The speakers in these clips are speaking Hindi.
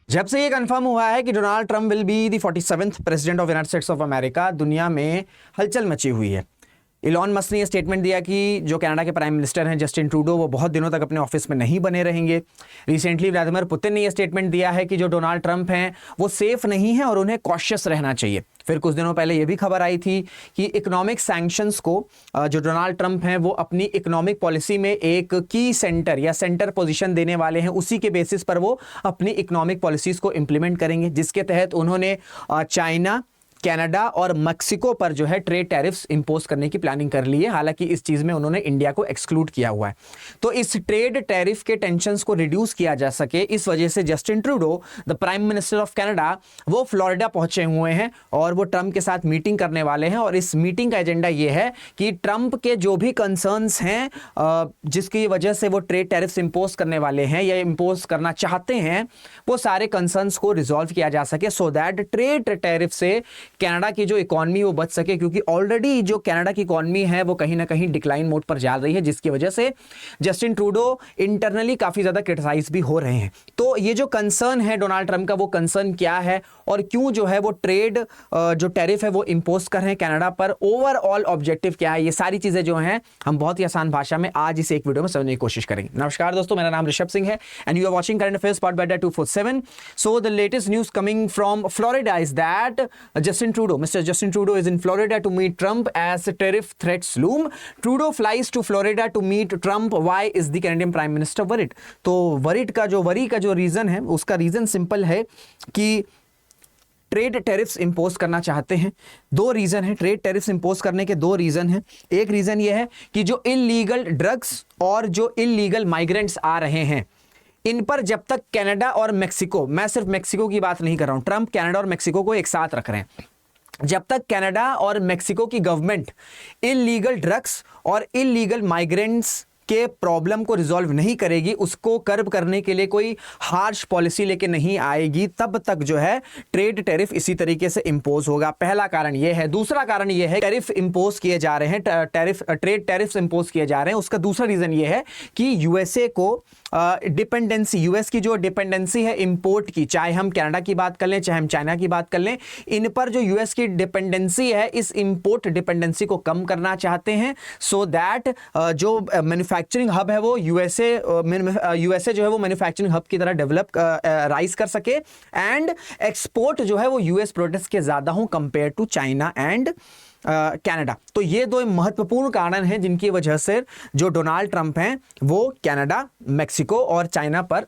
जब से ये कंफर्म हुआ है कि Donald Trump will be the 47th president of United states of America, दुनिया में हलचल मची हुई है। इलॉन मस्क ने यह स्टेटमेंट दिया कि जो कनाडा के प्राइम मिनिस्टर हैं जस्टिन ट्रूडो, वो बहुत दिनों तक अपने ऑफिस में नहीं बने रहेंगे। रिसेंटली व्लादिमीर पुतिन ने यह स्टेटमेंट दिया है कि जो डोनाल्ड ट्रंप हैं वो सेफ नहीं है और उन्हें कॉशियस रहना चाहिए। फिर कुछ दिनों पहले यह भी खबर आई थी कि इकोनॉमिक सैंक्शंस को जो डोनाल्ड ट्रंप हैं वो अपनी इकोनॉमिक पॉलिसी में एक की सेंटर या सेंटर पोजीशन देने वाले हैं। उसी के बेसिस पर वो अपनी इकोनॉमिक पॉलिसीज को इंप्लीमेंट करेंगे, जिसके तहत उन्होंने चाइना, कनाडा और मेक्सिको पर जो है ट्रेड टैरिफ्स इंपोज करने की प्लानिंग कर ली है। हालांकि इस चीज में उन्होंने इंडिया को एक्सक्लूड किया हुआ है। तो इस ट्रेड टैरिफ के टेंशंस को रिड्यूस किया जा सके, इस वजह से Justin Trudeau, the prime minister of Canada, वो फ्लोरिडा पहुंचे हुए हैं और वो ट्रंप के साथ मीटिंग करने वाले हैं। और इस मीटिंग का एजेंडा ये है कि ट्रंप के जो भी कंसर्न्स हैं जिसकी वजह से वो ट्रेड टैरिफ्स इंपोज करने वाले हैं या इंपोज करना चाहते हैं, वो सारे कंसर्न्स को रिजॉल्व किया जा सके, सो दैट ट्रेड टैरिफ से कनाडा की जो इकोनॉमी वो बच सके। क्योंकि ऑलरेडी जो कनाडा की इकोनॉमी है वो कहीं ना कहीं डिक्लाइन मोड पर जा रही है, जिसकी वजह से जस्टिन ट्रूडो इंटरनली काफी ज्यादा क्रिटिसाइज भी हो रहे हैं। तो ये जो कंसर्न है डोनाल्ड ट्रंप का, वो कंसर्न क्या है और क्यों जो है वो ट्रेड जो टैरिफ है वो इंपोज कर रहे हैं कनाडा पर, ओवरऑल ऑब्जेक्टिव क्या है, ये सारी चीजें जो हैं हम बहुत ही आसान भाषा में आज इस एक वीडियो में समझने की कोशिश करेंगे। नमस्कार दोस्तों, मेरा नाम ऋषभ सिंह है and you are watching current affairs part by 247। So the latest news coming from Florida is that Mr. Justin Trudeau is in Florida to meet Trump as tariff threats loom. Trudeau flies to Florida to meet Trump. Why is the Canadian Prime Minister worried? तो वरी का जो रीजन है, उसका रीजन सिंपल है कि ट्रेड टैरिफ्स इंपोज करना चाहते हैं। दो रीजन है ट्रेड टैरिफ्स इंपोज करने के, दो रीजन है। एक रीजन ये है कि जो इलीगल ड्रग्स और जो इलीगल माइग्रेंट्स आ रहे हैं, इन पर जब तक कनाडा और मेक्सिको, मैं सिर्फ मेक्सिको की बात नहीं कर रहा हूं, ट्रंप कनाडा और मेक्सिको को एक साथ रख रहे हैं, जब तक कनाडा और मेक्सिको की गवर्नमेंट इलीगल ड्रग्स और इलीगल माइग्रेंट्स के प्रॉब्लम को रिजॉल्व नहीं करेगी, उसको कर्ब करने के लिए कोई हार्श पॉलिसी लेके नहीं आएगी, तब तक जो है ट्रेड टैरिफ इसी तरीके से इंपोज होगा। पहला कारण यह है। दूसरा कारण यह है टैरिफ इंपोज किए जा रहे हैं, ट्रेड टैरिफ्स इंपोज किए जा रहे हैं। उसका दूसरा रीजन यह है कि यूएसए को डिपेंडेंसी, यूएस की जो डिपेंडेंसी है इंपोर्ट की, चाहे हम कनाडा की बात कर लें चाहे हम चाइना की बात कर लें, इन पर जो यूएस की डिपेंडेंसी है, इस इंपोर्ट डिपेंडेंसी को कम करना चाहते हैं, सो दैट जो मैन्युफैक्चरिंग हब है वो यूएसए जो है वो मैन्युफैक्चरिंग हब की तरह डेवलप राइज कर सके एंड एक्सपोर्ट जो है वो यूएस प्रोडक्ट्स के ज्यादा हो compare to China and Canada. तो ये दो महत्वपूर्ण कारण हैं जिनकी वजह से जो डोनाल्ड ट्रंप हैं वो कनाडा, मेक्सिको और चाइना पर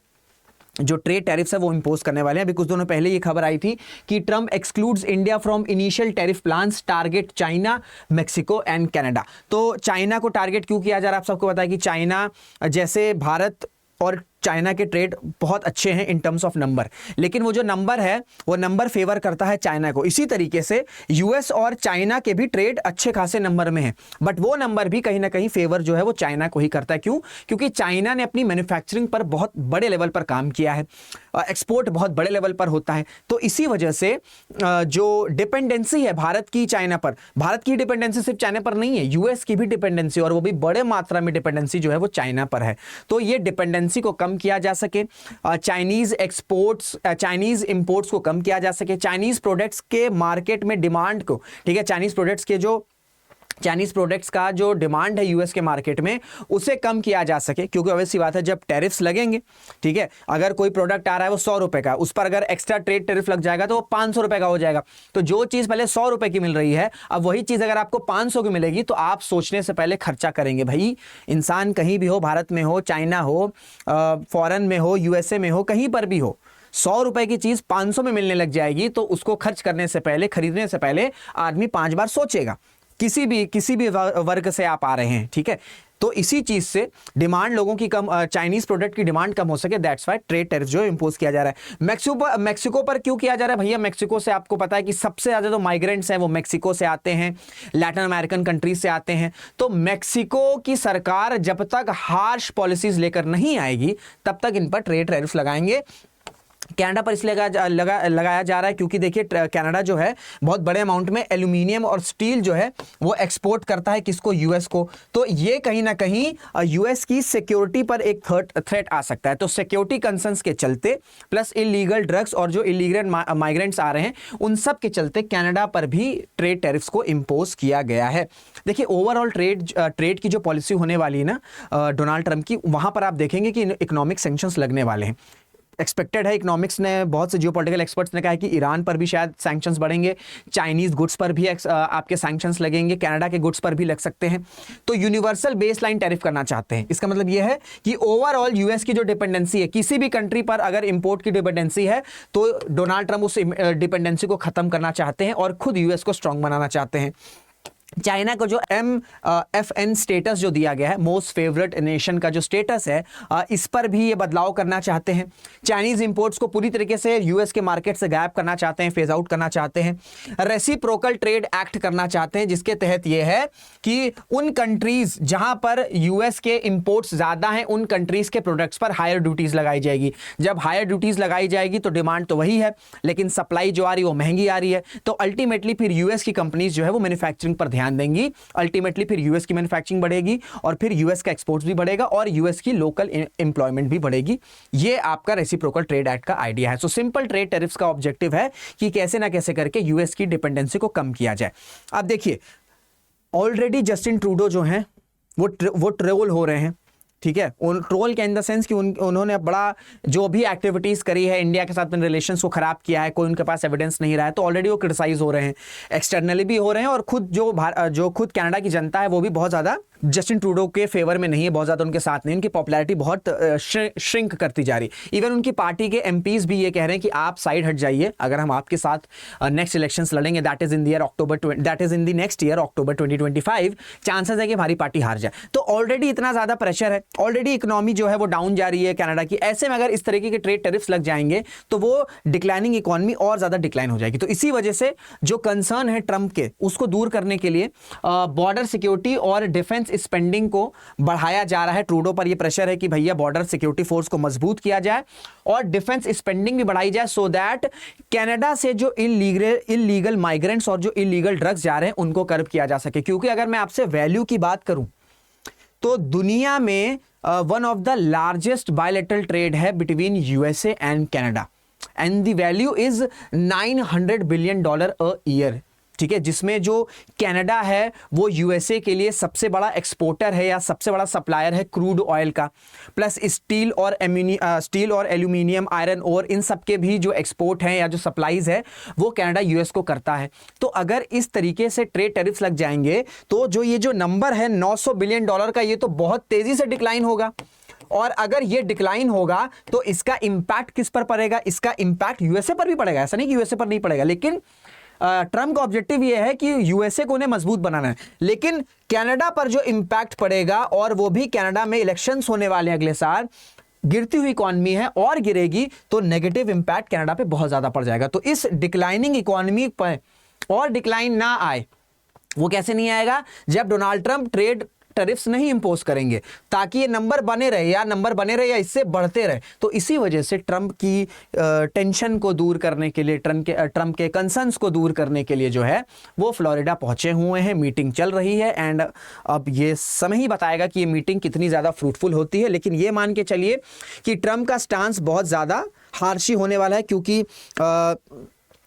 जो ट्रेड टैरिफ्स है वो इंपोज करने वाले हैं। अभी कुछ दिनों पहले ये खबर आई थी कि Trump excludes India from initial tariff plans, target China, Mexico and Canada. तो चाइना को टारगेट क्यों किया जा रहा है? आप सबको पता है कि चाइना जैसे भारत और चाइना के ट्रेड बहुत अच्छे हैं इन टर्म्स ऑफ नंबर, लेकिन वो जो नंबर है वो नंबर फेवर करता है चाइना को। इसी तरीके से यूएस और चाइना के भी ट्रेड अच्छे खासे नंबर में है, बट वो नंबर भी कहीं ना कहीं फेवर जो है वो चाइना को ही करता है। क्यों? क्योंकि चाइना ने अपनी मैन्युफैक्चरिंग पर बहुत बड़े लेवल पर काम किया है, एक्सपोर्ट बहुत बड़े लेवल पर होता है। तो इसी वजह से जो डिपेंडेंसी है भारत की चाइना पर, भारत की डिपेंडेंसी सिर्फ चाइना पर नहीं है, यूएस की भी डिपेंडेंसी, और वो भी बड़े मात्रा में डिपेंडेंसी जो है वो चाइना पर है। तो ये डिपेंडेंसी को कम किया जा सके, चाइनीज एक्सपोर्ट्स, चाइनीज इंपोर्ट्स को कम किया जा सके, चाइनीज प्रोडक्ट्स के मार्केट में डिमांड को, ठीक है, चाइनीज प्रोडक्ट्स का जो डिमांड है यूएस के मार्केट में उसे कम किया जा सके। क्योंकि ऑब्वियसली बात है जब टैरिफ्स लगेंगे, ठीक है, अगर कोई प्रोडक्ट आ रहा है वो 100 रुपए का, उस पर अगर एक्स्ट्रा ट्रेड टैरिफ लग जाएगा तो वो 500 रुपए का हो जाएगा। तो जो चीज पहले 100 रुपए की मिल रही है, अब वही चीज अगर आपको 500 की मिलेगी तो आप सोचने से पहले खर्चा करेंगे। भाई इंसान कहीं भी हो, भारत में हो, चाइना हो, फॉरेन में हो, यूएसए में हो, कहीं पर भी हो, 100 रुपए की चीज 500 में मिलने लग जाएगी तो उसको खर्च करने से पहले, खरीदने से पहले आदमी 5 बार सोचेगा। किसी भी वर्ग से आप आ रहे हैं, ठीक है। तो इसी चीज से डिमांड लोगों की कम, चाइनीज प्रोडक्ट की डिमांड कम हो सके, दैट्स व्हाई ट्रेड टैरिफ जो इंपोज किया जा रहा है। मेक्सिको पर क्यों किया जा रहा है? भैया मेक्सिको से आपको पता है कि सबसे ज्यादा जो माइग्रेंट्स हैं वो मेक्सिको से आते हैं, लैटिन अमेरिकन कंट्रीज से आते हैं। तो मेक्सिको की सरकार जब तक हार्श पॉलिसीज लेकर नहीं आएगी तब तक इन पर ट्रेड टैरिफ लगाएंगे। कनाडा पर इसलिए लगाया जा रहा है क्योंकि देखिए कनाडा जो है बहुत बड़े अमाउंट में एल्यूमिनियम और स्टील जो है वो एक्सपोर्ट करता है किसको, यूएस को। तो ये कहीं ना कहीं यूएस की सिक्योरिटी पर एक थ्रेट आ सकता है। तो सिक्योरिटी कंसर्न्स के चलते प्लस इलीगल ड्रग्स और जो इलीगल माइग्रेंट्स आ रहे हैं उन सब के चलते कनाडा पर भी ट्रेड टैरिफ्स को इंपोज किया गया है। देखिए ओवरऑल ट्रेड की जो पॉलिसी होने वाली है ना डोनाल्ड ट्रंप की, वहां पर आप देखेंगे कि इकोनॉमिक सैंक्शंस लगने वाले हैं। एक्सपेक्टेड है, इकोनॉमिक्स ने, बहुत से जियोपॉलिटिकल एक्सपर्ट्स ने कहा है कि ईरान पर भी शायद सैंक्शंस बढ़ेंगे, चाइनीज गुड्स पर भी आपके सैंक्शंस लगेंगे, कनाडा के गुड्स पर भी लग सकते हैं। तो यूनिवर्सल बेसलाइन टैरिफ करना चाहते हैं। इसका मतलब यह है कि ओवरऑल यूएस की जो डिपेंडेंसी है, किसी भी कंट्री पर अगर इंपोर्ट की डिपेंडेंसी है तो डोनाल्ड ट्रंप उस डिपेंडेंसी को खत्म करना चाहते हैं और खुद यूएस को स्ट्रांग बनाना चाहते हैं। चाइना को जो MFN स्टेटस जो दिया गया है, मोस्ट फेवरेट नेशन का जो स्टेटस है, इस पर भी ये बदलाव करना चाहते हैं। चाइनीज इंपोर्ट्स को पूरी तरीके से यूएस के मार्केट से गायब करना चाहते हैं, फेज आउट करना चाहते हैं। रेसिप्रोकल ट्रेड एक्ट करना चाहते हैं, जिसके तहत ये है कि उन कंट्रीज जहां पर यूएस के इंपोर्ट्स ज्यादा हैं उन कंट्रीज के प्रोडक्ट्स पर हायर ड्यूटीज लगाई जाएगी। जब हायर ड्यूटीज लगाई जाएगी तो डिमांड तो वही है, लेकिन सप्लाई जो आ रही है वो महंगी आ रही है। तो अल्टीमेटली फिर यूएस की कंपनीज जो है वो मैन्युफैक्चरिंग पर ध्यान देंगी। अल्टीमेटली फिर यूएस की मैन्युफैक्चरिंग बढ़ेगी और फिर यूएस का एक्सपोर्ट्स भी बढ़ेगा और यूएस की लोकल एम्प्लॉयमेंट भी बढ़ेगी। ये आपका रेसिप्रोकल ट्रेड एक्ट का आइडिया है। सो सिंपल ट्रेड टैरिफ्स का ऑब्जेक्टिव है कि कैसे ना कैसे करके यूएस की डिपेंडेंसी को कम किया जाए। अब देखिए ऑलरेडी जस्टिन ट्रूडो जो हैं वो ट्रोल हो रहे हैं, ठीक है। ट्रोल के इन द सेंस कि उन्होंने बड़ा जो भी एक्टिविटीज करी है, इंडिया के साथ अपने रिलेशंस को खराब किया है, कोई उनके पास एविडेंस नहीं रहा है, तो ऑलरेडी वो क्रिटिसाइज हो रहे हैं, एक्सटर्नली भी हो रहे हैं और खुद जो खुद कनाडा की जनता है वो भी बहुत ज्यादा जस्टिन ट्रूडो के फेवर में नहीं है, बहुत ज्यादा उनके साथ नहीं। उनकी पॉपुलैरिटी बहुत श्रिंक करती जा रही। इवन उनकी पार्टी के एमपीज भी ये कह रहे हैं कि आप साइड हट जाइए, अगर हम आपके साथ नेक्स्ट इलेक्शंस लड़ेंगे, that is in the next year October 2025, chances है कि हमारी पार्टी हार जाए। तो ऑलरेडी इतना ज्यादा प्रेशर है, ऑलरेडी इकोनॉमी जो है वो डाउन जा रही है कनाडा की। ऐसे में अगर इस तरीके के ट्रेड टैरिफ्स लग जाएंगे तो वो डिक्लाइनिंग इकोनॉमी और ज्यादा डिक्लाइन हो जाएगी। तो इसी वजह से जो कंसर्न है ट्रंप के, उसको दूर करने के लिए बॉर्डर सिक्योरिटी और डिफेंस स्पेंडिंग को बढ़ाया जा रहा है। ट्रूडो पर यह प्रेशर है कि भैया बॉर्डर सिक्योरिटी फोर्स को मजबूत किया जाए और डिफेंस स्पेंडिंग भी बढ़ाई जाए, सो दैट कनाडा से जो इलीगल माइग्रेंट्स और जो इलीगल ड्रग्स जा रहे हैं उनको कर्ब किया जा सके। क्योंकि अगर मैं आपसे वैल्यू की बात करूं तो दुनिया में one of the largest bilateral trade है between USA and Canada and the value is $900 billion a year, ठीक है। जिसमें जो कनाडा है वो यूएसए के लिए सबसे बड़ा एक्सपोर्टर है या सबसे बड़ा सप्लायर है क्रूड ऑयल का, प्लस स्टील और एल्यूमिनियम, आयरन ओर, इन सब के भी जो एक्सपोर्ट हैं या जो सप्लाईज है वो कनाडा यूएस को करता है। तो अगर इस तरीके से ट्रेड टैरिफ्स लग जाएंगे तो ये जो नंबर है $900 बिलियन का, ये तो बहुत तेजी से डिक्लाइन होगा। और अगर ये डिक्लाइन होगा तो इसका इंपैक्ट किस पर पड़ेगा? इसका इंपैक्ट यूएसए पर भी पड़ेगा। ऐसा नहीं कि यूएसए पर नहीं पड़ेगा, लेकिन ट्रंप का ऑब्जेक्टिव ये है कि यूएसए को उन्हें मजबूत बनाना है। लेकिन कनाडा पर जो इंपैक्ट पड़ेगा, और वो भी कनाडा में इलेक्शंस होने वाले हैं अगले साल, गिरती हुई इकोनॉमी है और गिरेगी तो नेगेटिव इंपैक्ट कनाडा पे बहुत ज्यादा पड़ जाएगा। तो इस डिक्लाइनिंग इकोनॉमी पर और डिक्लाइन ना आए, वो कैसे नहीं आएगा? जब डोनाल्ड ट्रंप ट्रेड टैरिफ्स नहीं इंपोज करेंगे, ताकि ये नंबर बने रहे या इससे बढ़ते रहे। तो इसी वजह से ट्रंप की टेंशन को दूर करने के लिए, ट्रंप के कंसर्न्स को दूर करने के लिए जो है वो फ्लोरिडा पहुंचे हुए हैं, मीटिंग चल रही है। एंड अब ये समय ही बताएगा कि ये मीटिंग कितनी ज्यादा फ्रूटफुल होती है। लेकिन ये मान के चलिए कि ट्रंप का स्टांस बहुत ज्यादा हार्शी होने वाला है, क्योंकि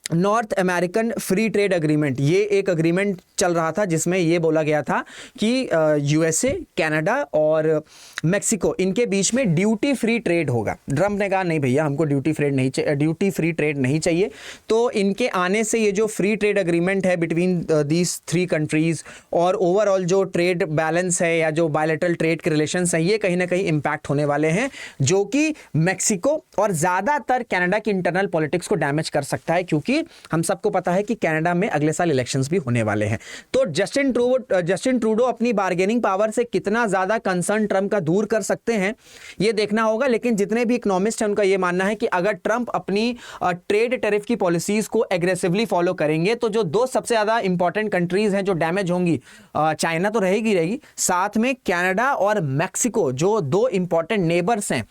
north American free trade agreement, ये एक एग्रीमेंट चल रहा था जिसमें ये बोला गया था कि यूएसए, कनाडा और मेक्सिको, इनके बीच में ड्यूटी फ्री ट्रेड होगा। ट्रंप ने कहा नहीं भैया, हमको ड्यूटी फ्री ट्रेड नहीं चाहिए। तो इनके आने से ये जो फ्री ट्रेड एग्रीमेंट है बिटवीन दीज 3 कंट्रीज और ओवरऑल जो ट्रेड बैलेंस है या जो बायलैटरल ट्रेड के रिलेशंस हैं, ये कहीं ना कहीं इंपैक्ट होने वाले हैं, जो कि मेक्सिको और ज़्यादातर कनाडा की इंटरनल पॉलिटिक्स को डैमेज कर सकता है। क्योंकि क्योंकि हम सबको पता है कि कनाडा में अगले साल इलेक्शंस भी होने वाले हैं। तो जस्टिन ट्रूडो अपनी बार्गेनिंग पावर से कितना ज्यादा कंसर्न ट्रंप का दूर कर सकते हैं ये देखना होगा। लेकिन जितने भी इकोनॉमिस्ट हैं उनका यह मानना है कि अगर ट्रंप अपनी ट्रेड टैरिफ की पॉलिसीज को एग्रेसिवली फॉलो करेंगे तो जो दो सबसे ज्यादा इंपॉर्टेंट कंट्रीज हैं जो डैमेज होंगी, चाइना तो रहेगी, साथ में कनाडा और मैक्सिको जो दो इंपॉर्टेंट नेबर्स हैं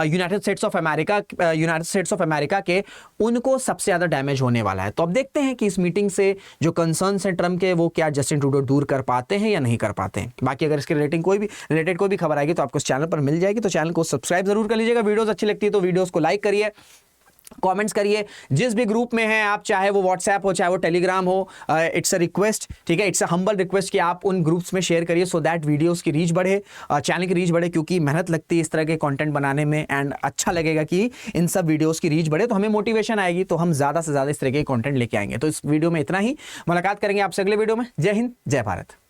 यूनाइटेड स्टेट्स ऑफ अमेरिका के, उनको सबसे ज्यादा डैमेज होने वाला है। तो अब देखते हैं कि इस मीटिंग से जो कंसर्न्स हैं ट्रंप के वो क्या जस्टिन ट्रूडो दूर कर पाते हैं या नहीं कर पाते हैं। बाकी अगर इसके रिलेटेड कोई भी खबर आएगी तो आपको इस चैनल पर मिल जाएगी। तो चैनल को सब्सक्राइब जरूर कर लीजिएगा। वीडियोस अच्छी लगती है तो वीडियोस को लाइक करिए, कमेंट्स करिए। जिस भी ग्रुप में हैं आप, चाहे वो व्हाट्सएप हो चाहे वो टेलीग्राम हो, इट्स अ रिक्वेस्ट, ठीक है, इट्स अ हम्बल रिक्वेस्ट कि आप उन ग्रुप्स में शेयर करिए सो दैट वीडियोस की रीच बढ़े, चैनल की रीच बढ़े, क्योंकि मेहनत लगती है इस तरह के कंटेंट बनाने में एंड अच्छा लगेगा कि इन सब वीडियोस की रीच बढ़े तो हमें मोटिवेशन आएगी, तो हम ज़्यादा से ज़्यादा इस तरह के कंटेंट लेके आएंगे। तो इस वीडियो में इतना ही, मुलाकात करेंगे आपसे अगले वीडियो में। जय हिंद, जय भारत।